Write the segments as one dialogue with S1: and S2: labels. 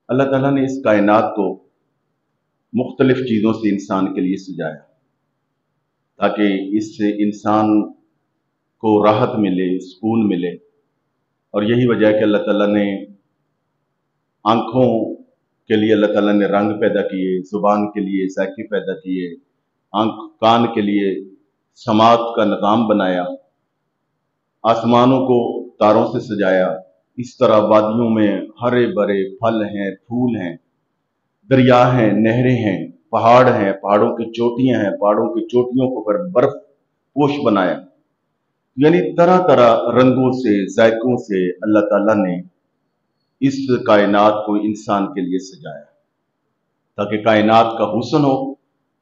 S1: اللہ تعالیٰ نے اس کائنات کو مختلف چیزوں سے انسان کے لیے سجایا تاکہ اس سے انسان کو راحت ملے، سکون ملے۔ اور یہی وجہ ہے کہ اللہ تعالیٰ نے آنکھوں کے لیے اللہ تعالیٰ نے رنگ پیدا کیے، زبان کے لیے ذائقے پیدا کیے، کان کے لیے سماعت کا نظام بنایا، آسمانوں کو تاروں سے سجایا۔ اس طرح وادیوں میں ہرے بھرے پھل ہیں، پھول ہیں، دریا ہیں، نہریں ہیں، پہاڑ ہیں، پہاڑوں کی چوٹیاں ہیں، پہاڑوں کی چوٹیوں کو پھر برف پوش بنایا۔ یعنی طرح طرح رنگوں سے، ذائقوں سے اللہ تعالیٰ نے اس کائنات کو انسان کے لیے سجایا تاکہ کائنات کا حسن ہو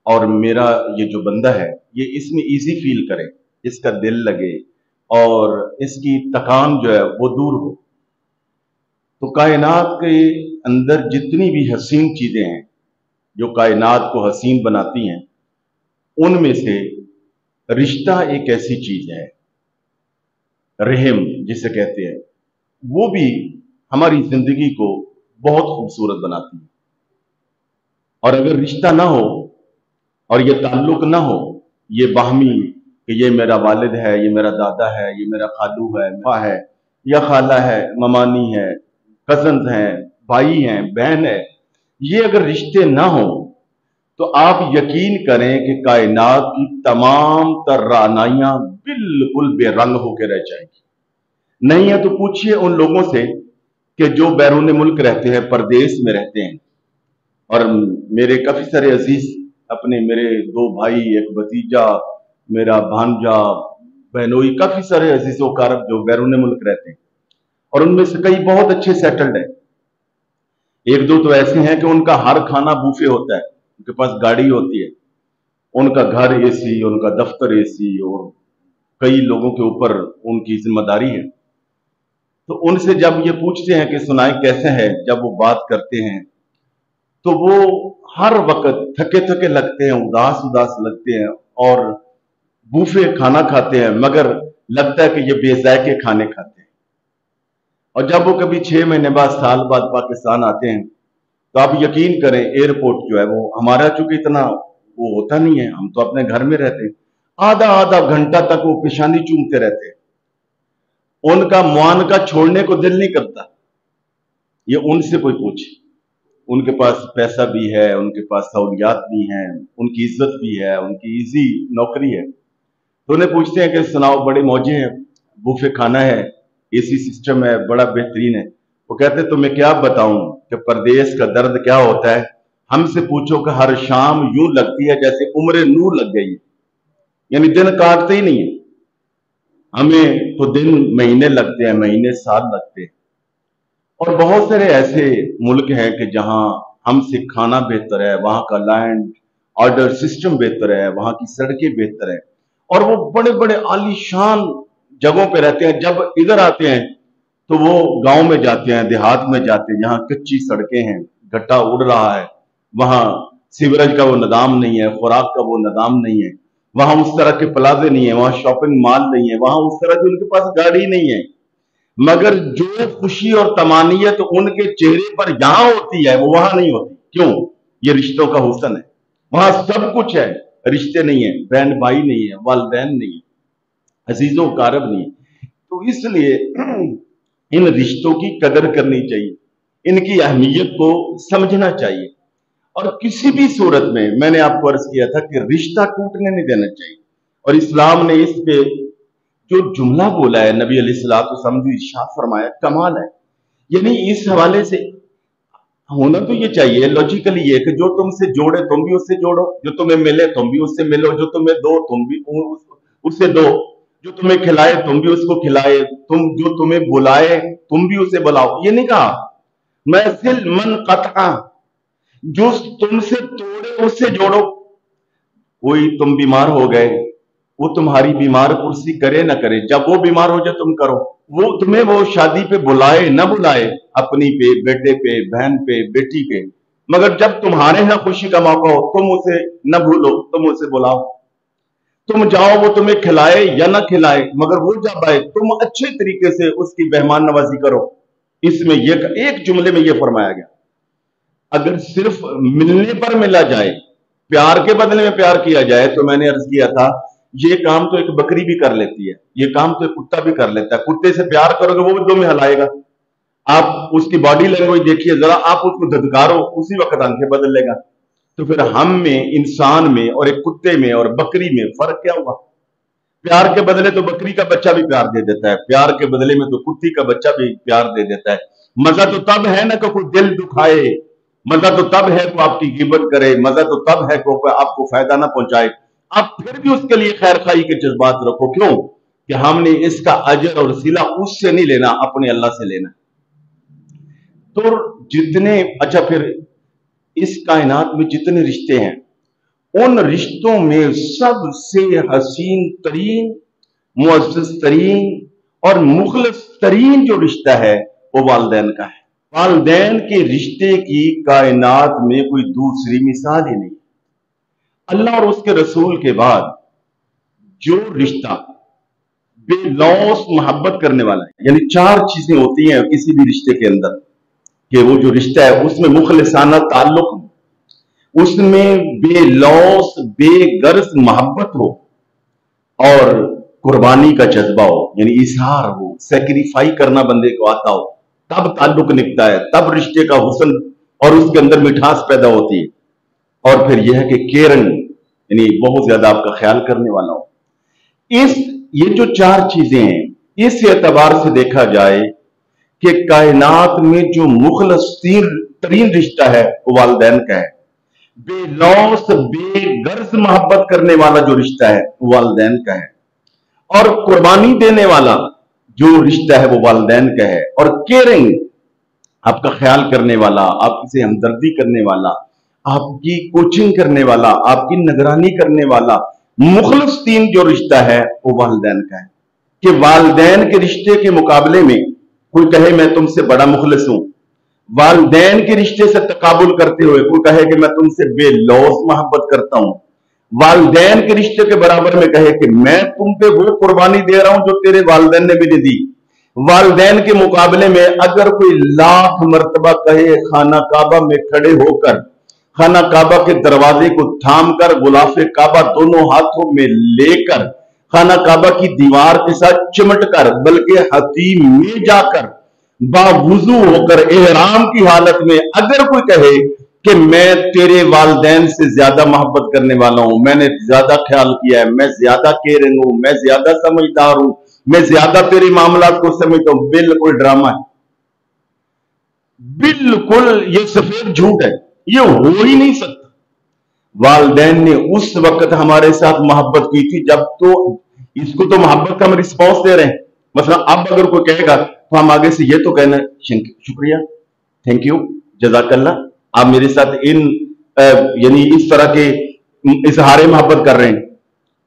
S1: اور میرا یہ جو بندہ ہے یہ اس میں ایزی فیل کرے، اس کا دل لگے اور اس کی تکان جو ہے وہ دور ہو۔ تو کائنات کے اندر جتنی بھی حسین چیزیں ہیں جو کائنات کو حسین بناتی ہیں، ان میں سے رشتہ ایک ایسی چیز ہے، رحم جسے کہتے ہیں، وہ بھی ہماری زندگی کو بہت خوبصورت بناتی ہے۔ اور اگر رشتہ نہ ہو اور یہ تعلق نہ ہو، یہ باہمی کہ یہ میرا والد ہے، یہ میرا دادا ہے، یہ میرا خالو ہے، ماں ہے یا خالہ ہے، ممانی ہے، کزنز ہیں، بھائی ہیں، بہن ہے، یہ اگر رشتے نہ ہوں تو آپ یقین کریں کہ کائنات کی تمام تر رعنائیاں بالکل بے رنگ ہو کے رہ جائیں گی۔ نہیں ہے تو پوچھئے ان لوگوں سے کہ جو بیرون ملک رہتے ہیں، پردیس میں رہتے ہیں۔ اور میرے کافی سارے عزیز اپنے، میرے 2 بھائی، ایک بھتیجا، میرا بھانجا، بہنوئی، کافی سارے عزیز و اقارب جو بیرون ملک رہتے ہیں، اور ان میں سے کئی بہت اچھے سیٹلڈ ہیں۔ 1-2 تو ایسے ہیں کہ ان کا ہر کھانا بوفے ہوتا ہے، ان کے پاس گاڑی ہوتی ہے، ان کا گھر اے سی، ان کا دفتر اے سی، اور کئی لوگوں کے اوپر ان کی ذمہ داری ہے۔ تو ان سے جب یہ پوچھتے ہیں کہ سنائیں کیسے ہے، جب وہ بات کرتے ہیں تو وہ ہر وقت تھکے تھکے لگتے ہیں، اداس لگتے ہیں، اور بوفے کھانا کھاتے ہیں مگر لگتا ہے کہ یہ بے ذائقے کھانے کھاتے ہیں۔ اور جب وہ کبھی 6 مہینے بعد، سال بعد پاکستان آتے ہیں تو آپ یقین کریں ایئرپورٹ جو ہے وہ ہمارا چونکہ اتنا وہ ہوتا نہیں ہے، ہم تو اپنے گھر میں رہتے ہیں، آدھا گھنٹہ تک وہ پیشانی چومتے رہتے ہیں، ان کا معانقہ چھوڑنے کو دل نہیں کرتا۔ یہ ان سے کوئی پوچھے، ان کے پاس پیسہ بھی ہے، ان کے پاس سہولیات بھی ہیں، ان کی عزت بھی ہے، ان کی ایزی نوکری ہے، تو انہیں پوچھتے ہیں کہ سناؤ، بڑے موجے ہیں، بوفے کھانا ہے، اے سی سسٹم ہے، بڑا بہترین ہے۔ وہ کہتے ہیں تمہیں کیا بتاؤں کہ پردیس کا درد کیا ہوتا ہے، ہم سے پوچھو کہ ہر شام یوں لگتی ہے جیسے عمر نور لگ گئی، یعنی دن کاٹتے ہی نہیں ہے، ہمیں تو دن مہینے لگتے ہیں، مہینے سال لگتے ہیں۔ اور بہت سارے ایسے ملک ہیں کہ جہاں ہم سے کھانا بہتر ہے، وہاں کا لینڈ آرڈر سسٹم بہتر ہے، وہاں کی سڑکیں بہتر ہیں، اور وہ بڑے بڑے عالی شان جگہوں پہ رہتے ہیں۔ جب ادھر آتے ہیں تو وہ گاؤں میں جاتے ہیں، دیہات میں جاتے ہیں، جہاں کچی سڑکیں ہیں، گٹا اڑ رہا ہے، وہاں سیوریج کا وہ نظام نہیں ہے، خوراک کا وہ نظام نہیں ہے، وہاں اس طرح کے پلازے نہیں ہیں، وہاں شاپنگ مال نہیں ہے، وہاں اس طرح کی ان کے پاس گاڑی نہیں ہے، مگر جو خوشی اور طمانینت ان کے چہرے پر یہاں ہوتی ہے وہ وہاں نہیں ہوتی۔ کیوں؟ یہ رشتوں کا حسن ہے، وہاں سب کچھ ہے، رشتے نہیں ہیں، بہن بھائی نہیں ہے، والدین نہیں ہے، عزیزوں اقارب نہیں ہے۔ تو اس لیے ان رشتوں کی قدر کرنی چاہیے، ان کی اہمیت کو سمجھنا چاہیے، اور کسی بھی صورت میں نے آپ کو عرض کیا تھا کہ رشتہ ٹوٹنے نہیں دینا چاہیے۔ اور اسلام نے اس پہ جو جملہ بولا ہے، نبی علیہ الصلوۃ والسلام نے ارشاد فرمایا، کمال ہے۔ یعنی اس حوالے سے ہونا تو یہ چاہیے لاجیکلی یہ کہ جو تم سے جوڑے تم بھی اس سے جوڑو، جو تمہیں ملے تم بھی اس سے ملو، جو تمہیں دو تم بھی اس سے دو، جو تمہیں کھلائے تم بھی اس کو کھلائے، جو تمہیں بلائے تم بھی اسے بلاؤ۔ یہ نہیں کہا محسل من قطع، جو تم سے توڑے اس سے جوڑو۔ کوئی تم بیمار ہو گئے، وہ تمہاری بیمار کرسی کرے نہ کرے، جب وہ بیمار ہو جائے تم کرو، وہ تمہیں وہ شادی پہ بلائے نہ بلائے، اپنی پہ، بیٹے پہ، بہن پہ، بیٹی پہ، مگر جب تمہارے ہاں خوشی کا موقع ہو تم اسے نہ بھولو، تم اسے بلاؤ، تم جاؤ، وہ تمہیں کھلائے یا نہ کھلائے، مگر وہ جب آئے تم اچھے طریقے سے اس کی مہمان نوازی کرو۔ اس میں یہ ایک جملے میں یہ فرمایا گیا۔ اگر صرف ملنے پر ملا جائے، پیار کے بدلے میں پیار کیا جائے، تو میں نے عرض کیا تھا یہ کام تو ایک بکری بھی کر لیتی ہے، یہ کام تو ایک کتا بھی کر لیتا ہے۔ کتے سے پیار کرو گے وہ بھی دو میں ہلائے گا، آپ اس کی باڈی لینگویج دیکھیے ذرا، آپ اس کو دھتکارو اسی وقت آنکھیں بدل لے گا۔ تو پھر ہم میں، انسان میں اور ایک کتے میں اور بکری میں فرق کیا ہوا؟ پیار کے بدلے تو بکری کا بچہ بھی پیار دے دیتا ہے، پیار کے بدلے میں تو کتی کا بچہ بھی پیار دے دیتا ہے۔ مزہ تو تب ہے نا کہ کوئی دل دکھائے، مزہ تو تب ہے کہ آپ کی غیبت کرے، مزہ تو تب ہے کہ آپ کو فائدہ نہ پہنچائے، آپ پھر بھی اس کے لیے خیر خواہی کے جذبات رکھو۔ کیوں کہ ہم نے اس کا اجر اور صلہ اس سے نہیں لینا، اپنے اللہ سے لینا۔ تو جتنے اچھا پھر اس کائنات میں جتنے رشتے ہیں، ان رشتوں میں سب سے حسین ترین، معزز ترین اور مخلص ترین جو رشتہ ہے وہ والدین کا ہے۔ والدین کے رشتے کی کائنات میں کوئی دوسری مثال ہی نہیں۔ اللہ اور اس کے رسول کے بعد جو رشتہ بے لوث محبت کرنے والا ہے، یعنی چار چیزیں ہوتی ہیں کسی بھی رشتے کے اندر، کہ وہ جو رشتہ ہے اس میں مخلصانہ تعلق ہو، اس میں بے لوث بے غرض محبت ہو، اور قربانی کا جذبہ ہو، یعنی اظہار ہو، سیکریفائی کرنا بندے کو آتا ہو، تب تعلق نکتا ہے، تب رشتے کا حسن اور اس کے اندر مٹھاس پیدا ہوتی ہے۔ اور پھر یہ ہے کہ کیئرنگ، یعنی بہت زیادہ آپ کا خیال کرنے والا ہو۔ یہ جو چار چیزیں ہیں، اس اعتبار سے دیکھا جائے کہ کائنات میں جو مخلص ترین رشتہ ہے وہ والدین کا ہے، بے لوث بے غرض محبت کرنے والا جو رشتہ ہے وہ والدین کا ہے، اور قربانی دینے والا جو رشتہ ہے وہ والدین کا ہے، اور کیئرنگ، آپ کا خیال کرنے والا، آپ سے ہمدردی کرنے والا، آپ کی کوچنگ کرنے والا، آپ کی نگرانی کرنے والا مخلص تین جو رشتہ ہے وہ والدین کا ہے۔ کہ والدین کے رشتے کے مقابلے میں کوئی کہے میں تم سے بڑا مخلص ہوں، والدین کے رشتے سے تقابل کرتے ہوئے کوئی کہے کہ میں تم سے بے لوث محبت کرتا ہوں، والدین کے رشتے کے برابر میں کہے کہ میں تم پہ وہ قربانی دے رہا ہوں جو تیرے والدین نے بھی نہیں دی۔ والدین کے مقابلے میں اگر کوئی لاکھ مرتبہ کہے خانہ کعبہ میں کھڑے ہو کر، خانہ کعبہ کے دروازے کو تھام کر، غلاف کعبہ دونوں ہاتھوں میں لے کر، خانہ کعبہ کی دیوار کے ساتھ چمٹ کر، بلکہ حتیم میں جا کر باوضو ہو کر احرام کی حالت میں اگر کوئی کہے کہ میں تیرے والدین سے زیادہ محبت کرنے والا ہوں، میں نے زیادہ خیال کیا ہے، میں زیادہ کیئرنگ ہوں، میں زیادہ سمجھدار ہوں، میں زیادہ تیرے معاملات کو سمجھتا ہوں، بالکل ڈرامہ ہے، بالکل یہ سفید جھوٹ ہے، یہ ہو ہی نہیں سکتا۔ والدین نے اس وقت ہمارے ساتھ محبت کی تھی جب تو اس کو تو محبت کا ہم رسپانس دے رہے ہیں۔ مثلا اب اگر کوئی کہے گا تو ہم آگے سے یہ تو کہنا شکریہ، تھینک یو، جزاک اللہ، آپ میرے ساتھ یعنی اس طرح کے اظہار محبت کر رہے ہیں۔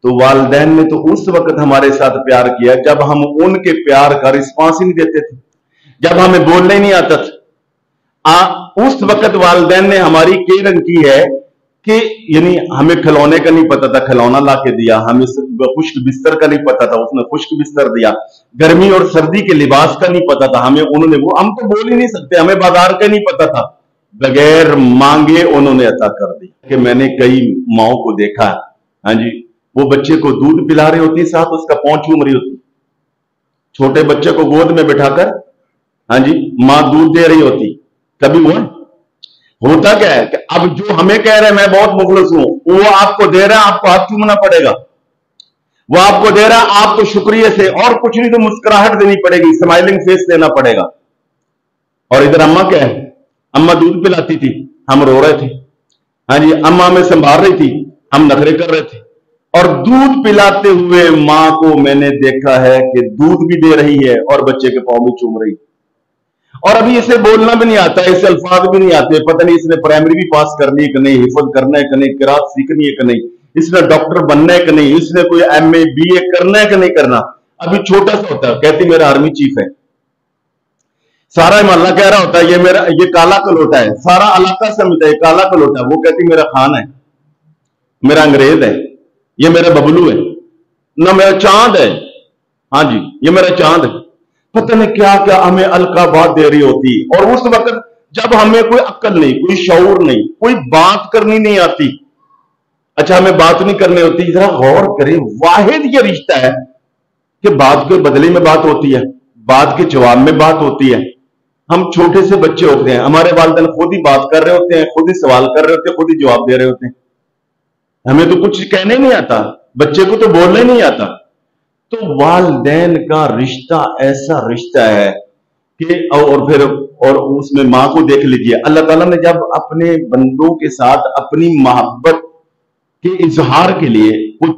S1: تو والدین نے تو اس وقت ہمارے ساتھ پیار کیا جب ہم ان کے پیار کا رسپانس ہی نہیں دیتے تھے، جب ہمیں بولنا ہی نہیں آتا تھا۔ اس وقت والدین نے ہماری کیئرنگ کی ہے کہ یعنی ہمیں کھلونے کا نہیں پتا تھا، کھلونا لا کے دیا، ہمیں خشک بستر کا نہیں پتا تھا، اس نے خشک بستر دیا، گرمی اور سردی کے لباس کا نہیں پتا تھا، ہمیں انہوں نے وہ، ہم تو بول ہی نہیں سکتے، ہمیں بازار کا نہیں پتا تھا، بغیر مانگے انہوں نے عطا کر دی۔ کہ میں نے کئی ماؤں کو دیکھا، ہاں جی، وہ بچے کو دودھ پلا رہی ہوتی، ساتھ اس کا پاؤں چوم رہی ہوتی، چھوٹے بچے کو گود میں بٹھا کر، ہاں جی، ماں دودھ دے رہی ہوتی۔ کبھی وہ ہوتا کیا ہے کہ اب جو ہمیں کہہ رہے ہیں میں بہت مخلص ہوں، وہ آپ کو دے رہا ہے، آپ کو ہاتھ چومنا پڑے گا، وہ آپ کو دے رہا ہے، آپ کو شکریہ سے اور کچھ نہیں تو مسکراہٹ دینی پڑے گی، اسمائلنگ فیس دینا پڑے گا۔ اور ادھر اماں کیا ہے، اماں دودھ پلاتی تھی، ہم رو رہے تھے، ہاں جی، اماں ہمیں سنبھال رہی تھی، ہم نخرے کر رہے تھے۔ اور دودھ پلاتے ہوئے ماں کو میں نے دیکھا ہے کہ دودھ بھی دے رہی ہے اور بچے کے پاؤں بھی چوم رہی ہے، اور ابھی اسے بولنا بھی نہیں آتا، اسے الفاظ بھی نہیں آتے، پتہ نہیں اس نے پرائمری بھی پاس کرنی ہے کہ نہیں، حفظ کرنا ہے کہ نہیں، قرات سیکھنی ہے کہ نہیں، اس نے ڈاکٹر بننا ہے کہ نہیں، اس نے کوئی ایم اے بی اے کرنا ہے کہ نہیں کرنا، ابھی چھوٹا سا ہوتا ہے، کہتی میرا آرمی چیف ہے، سارا محلہ کہہ رہا ہوتا ہے یہ کالا کلوٹا ہے، سارا علاقہ سمجھتا ہے یہ کالا کلوٹا ہے، وہ کہتی میرا خان ہے، میرا انگریز ہے، یہ میرا ببلو ہے، نہ میرا چاند ہے، ہاں جی یہ میرا چاند ہے، پتہ نہیں کیا کیا ہمیں القابات دے رہی ہوتی۔ اور اس وقت جب ہمیں کوئی عقل نہیں، کوئی شعور نہیں، کوئی بات کرنی نہیں آتی، اچھا ہمیں بات نہیں کرنی ہوتی، ذرا غور کریں، واحد یہ رشتہ ہے کہ بات کے بدلے میں بات ہوتی ہے، بات کے جواب میں بات ہوتی ہے۔ ہم چھوٹے سے بچے ہوتے ہیں، ہمارے والدین خود ہی بات کر رہے ہوتے ہیں، خود ہی سوال کر رہے ہوتے ہیں، خود ہی جواب دے رہے ہوتے ہیں، ہمیں تو کچھ کہنے نہیں آتا، بچے کو تو بولنے نہیں آتا۔ تو والدین کا رشتہ ایسا رشتہ ہے کہ اور اس میں ماں کو دیکھ لیجئے، اللہ تعالیٰ نے جب اپنے بندوں کے ساتھ اپنی محبت کے اظہار کے لیے کوئی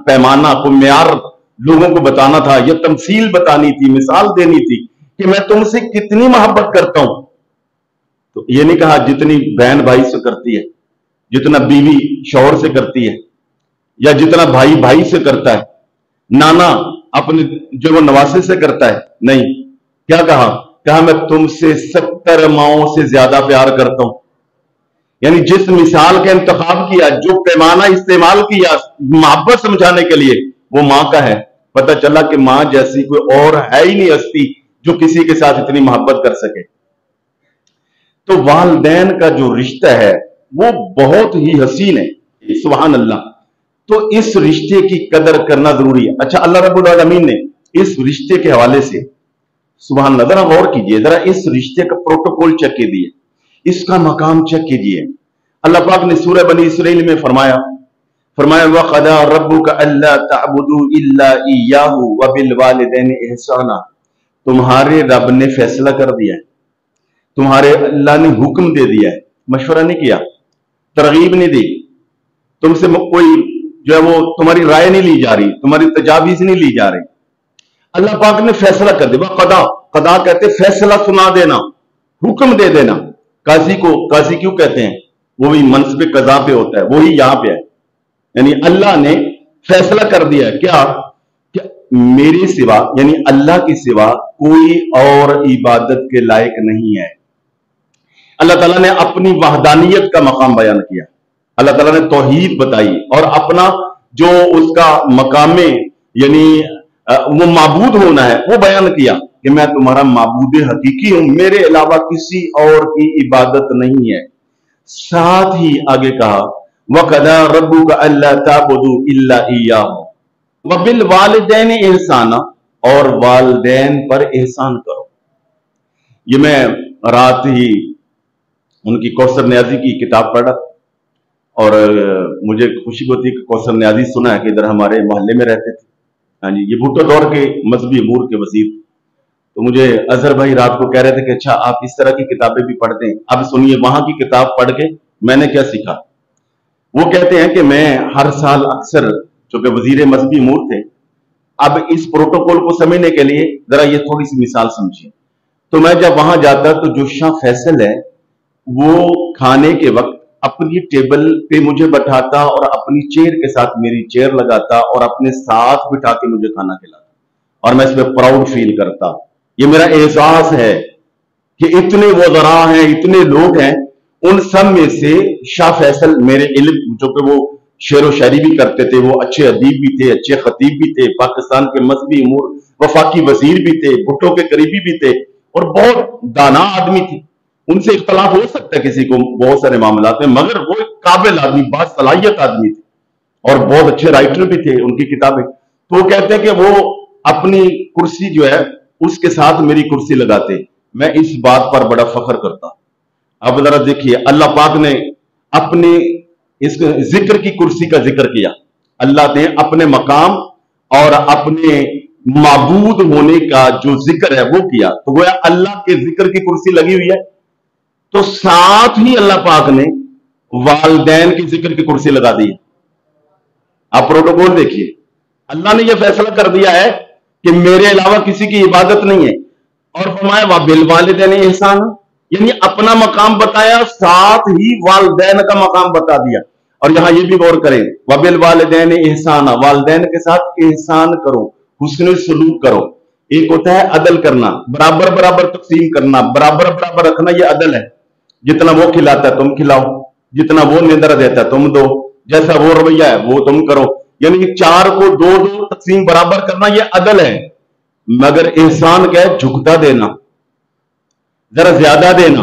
S1: پیمانہ، کوئی معیار لوگوں کو بتانا تھا، یا تمثیل بتانی تھی، مثال دینی تھی کہ میں تم سے کتنی محبت کرتا ہوں، تو یہ نہیں کہا جتنی بہن بھائی سے کرتی ہے، جتنا بیوی شوہر سے کرتی ہے، یا جتنا بھائی بھائی سے کرتا ہے، نانا اپنے جو وہ نواسے سے کرتا ہے، نہیں، کیا کہا میں تم سے 70 ماؤں سے زیادہ پیار کرتا ہوں۔ یعنی جس مثال کا انتخاب کیا، جو پیمانہ استعمال کیا محبت سمجھانے کے لیے، وہ ماں کا ہے۔ پتہ چلا کہ ماں جیسی کوئی اور ہے ہی نہیں ہستی جو کسی کے ساتھ اتنی محبت کر سکے۔ تو والدین کا جو رشتہ ہے وہ بہت ہی حسین ہے، سبحان اللہ۔ تو اس رشتے کی قدر کرنا ضروری ہے۔ اچھا، اللہ رب العالمین نے اس رشتے کے حوالے سے، سبحان اللہ، ذرا غور کیجئے، ذرا اس رشتے کا پروٹوکول چیک کیجئے، اس کا مقام چیک کیجئے۔ اللہ پاک نے سورہ بنی اسرائیل میں فرمایا وَقَضَىٰ رَبُّكَ أَلَّا تَعْبُدُوا إِلَّا إِيَّاهُ وَبِالْوَالِدَيْنِ إِحْسَانًا۔ تمہارے رب نے فیصلہ کر دیا ہے، تمہارے اللہ نے حکم دے دیا ہے، مشورہ نہیں کیا، ترغیب نہیں دی، تم سے کوئی جو ہے وہ تمہاری رائے نہیں لی جا رہی، تمہاری تجاویز نہیں لی جا رہی، اللہ پاک نے فیصلہ کر دیا۔ قضا کہتے فیصلہ سنا دینا، حکم دے دینا۔ قاضی کیوں کہتے ہیں؟ وہ بھی منصب قضا پہ ہوتا ہے، وہی یہاں پہ ہے، یعنی اللہ نے فیصلہ کر دیا کیا کہ میرے سوا، یعنی اللہ کے سوا کوئی اور عبادت کے لائق نہیں ہے۔ اللہ تعالیٰ نے اپنی وحدانیت کا مقام بیان کیا، اللہ تعالیٰ نے توحید بتائی، اور اپنا جو اس کا مقام یعنی وہ معبود ہونا ہے وہ بیان کیا کہ میں تمہارا معبود حقیقی ہوں، میرے علاوہ کسی اور کی عبادت نہیں ہے۔ ساتھ ہی آگے کہا وَقَضَىٰ رَبُّكَ أَلَّا تَعْبُدُوا إِلَّا إِيَّاهُ وَبِالْوَالِدَيْنِ إِحْسَانًا، اور والدین پر احسان کرو۔ یہ میں رات ہی ان کی کوثر نیازی کی کتاب پڑھا، اور مجھے خوشی ہوتی کہ کوثر نیازی سنا ہے کہ ادھر ہمارے محلے میں رہتے تھے، ہاں جی، یہ بھٹو دور کے مذہبی امور کے وزیر، تو مجھے اظہر بھائی رات کو کہہ رہے تھے کہ اچھا آپ اس طرح کی کتابیں بھی پڑھتے ہیں۔ اب سنیے وہاں کی کتاب پڑھ کے میں نے کیا سیکھا۔ وہ کہتے ہیں کہ میں ہر سال اکثر، چونکہ وزیر مذہبی امور تھے، اب اس پروٹوکول کو سمجھنے کے لیے ذرا یہ تھوڑی سی مثال سمجھیے، تو میں جب وہاں جاتا تو جو شاہ فیصل ہے وہ کھانے کے وقت اپنی ٹیبل پہ مجھے بٹھاتا اور اپنی چیئر کے ساتھ میری چیئر لگاتا اور اپنے ساتھ بٹھا کے مجھے کھانا کھلاتا، اور میں اس پہ پراؤڈ فیل کرتا۔ یہ میرا احساس ہے کہ اتنے وزراء ہیں، اتنے لوگ ہیں، ان سب میں سے شاہ فیصل میرے علم، جو کہ وہ شعر و شاعری بھی کرتے تھے، وہ اچھے ادیب بھی تھے، اچھے خطیب بھی تھے، پاکستان کے مذہبی امور وفاقی وزیر بھی تھے، بھٹو کے قریبی بھی تھے، اور بہت دانا آدمی تھے۔ ان سے اختلاف ہو سکتا ہے کسی کو بہت سارے معاملات میں، مگر وہ ایک قابل آدمی، باصلاحیت آدمی تھے، اور بہت اچھے رائٹر بھی تھے، ان کی کتابیں۔ تو وہ کہتے ہیں کہ وہ اپنی کرسی جو ہے اس کے ساتھ میری کرسی لگاتے، میں اس بات پر بڑا فخر کرتا۔ اب ذرا دیکھیے، اللہ پاک نے اپنے اس ذکر کی کرسی کا ذکر کیا، اللہ نے اپنے مقام اور اپنے معبود ہونے کا جو ذکر ہے وہ کیا، تو گویا اللہ کے ذکر کی کرسی لگی ہوئی ہے، تو ساتھ ہی اللہ پاک نے والدین کی ذکر کی کرسی لگا دی۔ آپ پروٹوکول دیکھیے، اللہ نے یہ فیصلہ کر دیا ہے کہ میرے علاوہ کسی کی عبادت نہیں ہے، اور فرمایا وَبِالْوَالِدَيْنِ إِحْسَانًا، یعنی اپنا مقام بتایا، ساتھ ہی والدین کا مقام بتا دیا۔ اور یہاں یہ بھی غور کریں، وَبِالْوَالِدَيْنِ إِحْسَانًا، والدین کے ساتھ احسان کرو، حسن سلوک کرو۔ ایک ہوتا ہے عدل کرنا، برابر برابر تقسیم کرنا، برابر برابر رکھنا، یہ عدل ہے۔ جتنا وہ کھلاتا ہے تم کھلاؤ، جتنا وہ نظر دیتا ہے تم دو، جیسا وہ رویہ ہے وہ تم کرو، یعنی چار کو دو دو تقسیم برابر کرنا، یہ عدل ہے۔ مگر احسان کیا ہے؟ جھکتا دینا، ذرا زیادہ دینا۔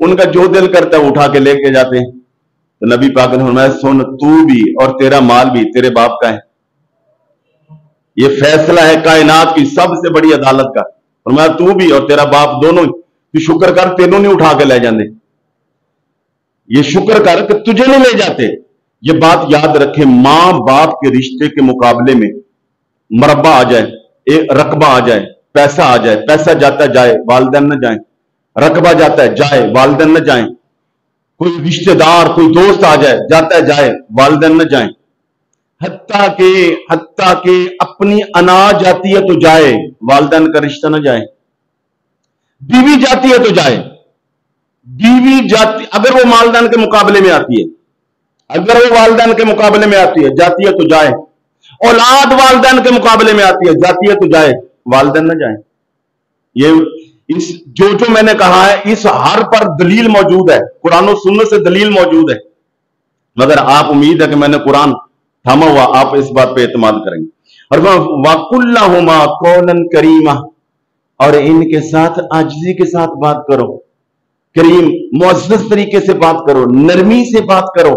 S1: ان کا جو دل کرتا ہے اٹھا کے لے کے جاتے ہیں. تو نبی پاک نے فرمایا سن تو بھی اور تیرا مال بھی تیرے باپ کا ہے. یہ فیصلہ ہے کائنات کی سب سے بڑی عدالت کا. فرمایا تو بھی اور تیرا باپ دونوں تو شکر کر تینوں نہیں اٹھا کے لے جاندے. یہ شکر کر کہ تجھے نہیں لے جاتے. یہ بات یاد رکھیں, ماں باپ کے رشتے کے مقابلے میں مربع آ جائے, ایک رقبہ آ جائے, پیسہ آ جائے, پیسہ جاتا ہے جائے والدین نہ جائیں, رقبہ جاتا ہے جائے والدین نہ جائیں, کوئی رشتہ دار کوئی دوست آ جائے جاتا ہے جائے والدین نہ جائیں, حتیٰ کہ اپنی انا جاتی ہے تو جائے والدین کا رشتہ نہ جائے, بیوی جاتی ہے تو جائے, بیوی جاتی اگر وہ والدین کے مقابلے میں آتی ہے, اگر وہ والدین کے مقابلے میں آتی ہے جاتی ہے تو جائے, اولاد والدین کے مقابلے میں آتی ہے جاتی ہے تو جائے والدین نہ جائیں. یہ جو میں نے کہا ہے اس ہر پر دلیل موجود ہے, قرآن و سنت سے دلیل موجود ہے, مگر آپ امید ہے کہ میں نے قرآن تھاما ہوا آپ اس بات پہ اعتماد کریں گے. اور وَقُلْ لَهُمَا قَوْلًا كَرِيمًا, اور ان کے ساتھ عاجزی کے ساتھ بات کرو, کریم معزز طریقے سے بات کرو, نرمی سے بات کرو,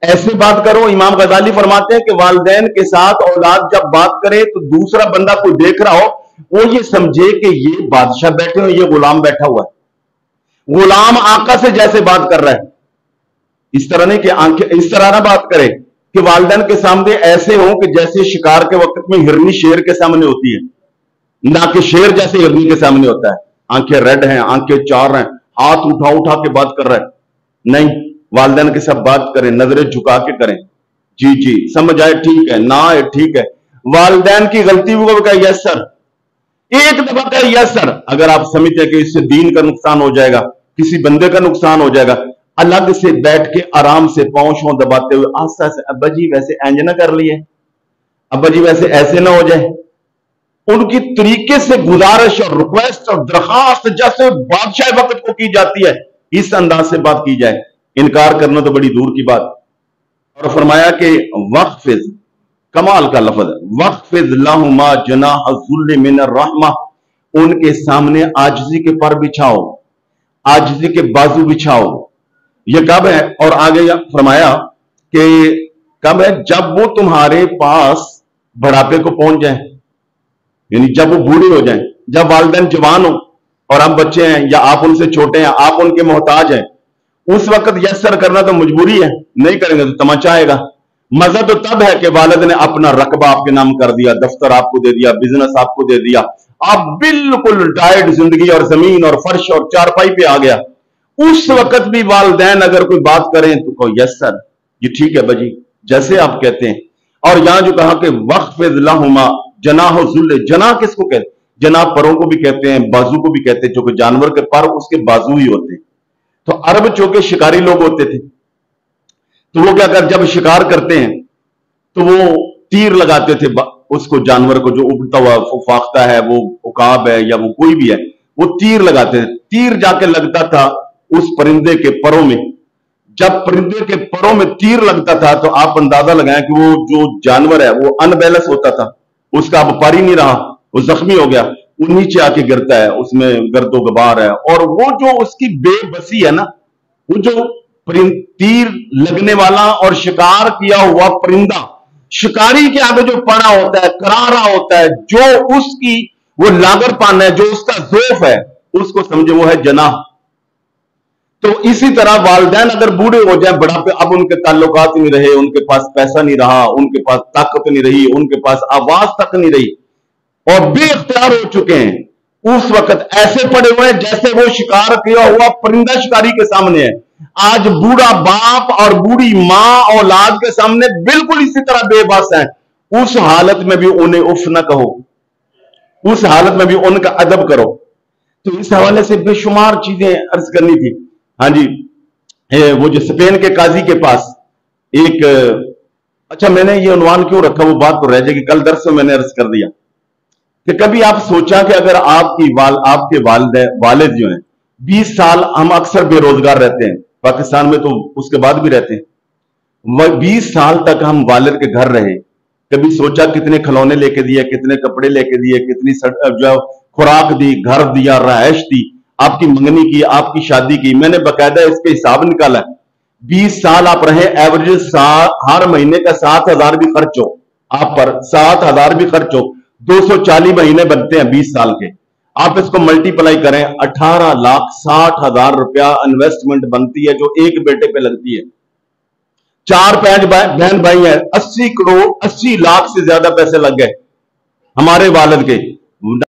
S1: ایسے بات کرو. امام غزالی فرماتے ہیں کہ والدین کے ساتھ اولاد جب بات کرے تو دوسرا بندہ کوئی دیکھ رہا ہو وہ یہ سمجھے کہ یہ بادشاہ بیٹھے ہو, یہ غلام بیٹھا ہوا ہے, غلام آقا سے جیسے بات کر رہا ہے. اس طرح نہیں کہ آنکھیں اس طرح نہ بات کرے کہ والدین کے سامنے ایسے ہوں کہ جیسے شکار کے وقت میں ہرنی شیر کے سامنے ہوتی ہے, نہ کہ شیر جیسے ہرنی کے سامنے ہوتا ہے, آنکھیں ریڈ ہیں, آنکھیں چار ہیں, ہاتھ اٹھا کے بات کر رہا ہے. نہیں, والدین کے ساتھ بات کریں, نظریں جھکا کے کریں, جی جی سمجھ آئے ٹھیک ہے, نہ آئے ٹھیک ہے. والدین کی غلطی وہ کہا یس سر, ایک دفعہ کہا یس سر. اگر آپ سمجھتے ہیں کہ اس سے دین کا نقصان ہو جائے گا, کسی بندے کا نقصان ہو جائے گا, الگ سے بیٹھ کے آرام سے پاؤں شاؤں دباتے ہوئے آہستہ سے, ابا جی ویسے اینج نہ کر لیے, ابا جی ویسے ایسے نہ ہو جائے. ان کی طریقے سے گزارش اور ریکویسٹ اور درخواست جیسے بادشاہ وقت کو کی جاتی ہے اس انداز سے بات کی جائے. انکار کرنا تو بڑی دور کی بات. اور فرمایا کہ وقفز, کمال کا لفظ ہے, وقفز لہما جناح الذل من الرحمہ, ان کے سامنے عاجزی کے پر بچھاؤ, عاجزی کے بازو بچھاؤ. یہ کب ہے؟ اور آگے فرمایا کہ کب ہے؟ جب وہ تمہارے پاس بڑھاپے کو پہنچ جائیں, یعنی جب وہ بوڑھے ہو جائیں, جب والدین جوان ہوں اور ہم بچے ہیں یا آپ ان سے چھوٹے ہیں, آپ ان کے محتاج ہیں, اس وقت یس سر کرنا تو مجبوری ہے, نہیں کریں گے تو تماچا آئے گا. مزہ تو تب ہے کہ والد نے اپنا رقبہ آپ کے نام کر دیا, دفتر آپ کو دے دیا, بزنس آپ کو دے دیا, آپ بالکل ڈائٹ زندگی اور زمین اور فرش اور چارپائی پہ آ گیا. اس وقت بھی والدین اگر کوئی بات کریں تو کہو یس سر, یہ ٹھیک ہے بجی جیسے آپ کہتے ہیں. اور یہاں جو کہا کہ وقفز لہما جناح الذل, جناح کس کو کہتے ہیں؟ جناح پروں کو بھی کہتے ہیں, بازو کو بھی کہتے ہیں, جو کہ جانور کے پر اس کے بازو ہی ہوتے ہیں. تو عرب چونکہ شکاری لوگ ہوتے تھے تو وہ کیا کر جب شکار کرتے ہیں تو وہ تیر لگاتے تھے اس کو, جانور کو جو اگتا ہوا فاختہ ہے, وہ عقاب ہے یا وہ کوئی بھی ہے, وہ تیر لگاتے تھے. تیر جا کے لگتا تھا اس پرندے کے پروں میں. جب پرندے کے پروں میں تیر لگتا تھا تو آپ اندازہ لگائیں کہ وہ جو جانور ہے وہ ان بیلنس ہوتا تھا, اس کا اب پار ہی نہیں رہا, وہ زخمی ہو گیا, وہ نیچے آ کے گرتا ہے, اس میں گرد و غبار ہے. اور وہ جو اس کی بے بسی ہے نا, وہ جو تیر لگنے والا اور شکار کیا ہوا پرندہ شکاری کے آگے جو پڑا ہوتا ہے, کرارا ہوتا ہے, جو اس کی وہ لاگر پان ہے, جو اس کا ذوف ہے, اس کو سمجھے وہ ہے جناح. تو اسی طرح والدین اگر بوڑھے ہو جائیں, بڑھاپے, اب ان کے تعلقات نہیں رہے, ان کے پاس پیسہ نہیں رہا, ان کے پاس طاقت نہیں رہی, ان کے پاس آواز تک نہیں رہی, اور بے اختیار ہو چکے ہیں, اس وقت ایسے پڑے ہوئے ہیں جیسے وہ شکار کیا ہوا پرندہ شکاری کے سامنے ہے. آج بوڑھا باپ اور بوڑھی ماں اولاد کے سامنے بالکل اسی طرح بے بس ہیں. اس حالت میں بھی انہیں اف نہ کہو, اس حالت میں بھی ان کا ادب کرو. تو اس حوالے سے بے شمار چیزیں عرض کرنی تھی. ہاں جی, وہ جو اسپین کے قاضی کے پاس ایک, اچھا میں نے یہ عنوان کیوں رکھا وہ بات تو رہ جائے گی, کل درس میں نے عرض کر دیا کہ کبھی آپ سوچا کہ اگر آپ کے والد جو ہیں 20 سال, ہم اکثر بے روزگار رہتے ہیں پاکستان میں, تو اس کے بعد بھی رہتے ہیں, 20 سال تک ہم والد کے گھر رہے, کبھی سوچا کتنے کھلونے لے کے دیے, کتنے کپڑے لے کے دیے, کتنی جو خوراک دی, گھر دیا, رہائش دی, آپ کی منگنی کی، آپ کی شادی کی، میں نے باقاعدہ اس کے حساب نکالا ہے۔ 20 سال آپ رہے، ایوریج ہر مہینے کا 7,000 بھی خرچ ہو آپ پر، 7,000 بھی خرچ ہو، 240 مہینے بنتے ہیں 20 سال کے۔ آپ اس کو ملٹی پلائی کریں، 18,60,000 روپیہ انویسٹمنٹ بنتی ہے جو ایک بیٹے پہ لگتی ہے۔ 4-5 بہن بھائی ہیں، 80 کروڑ 80 لاکھ سے زیادہ پیسے لگ گئے ہمارے والد کے۔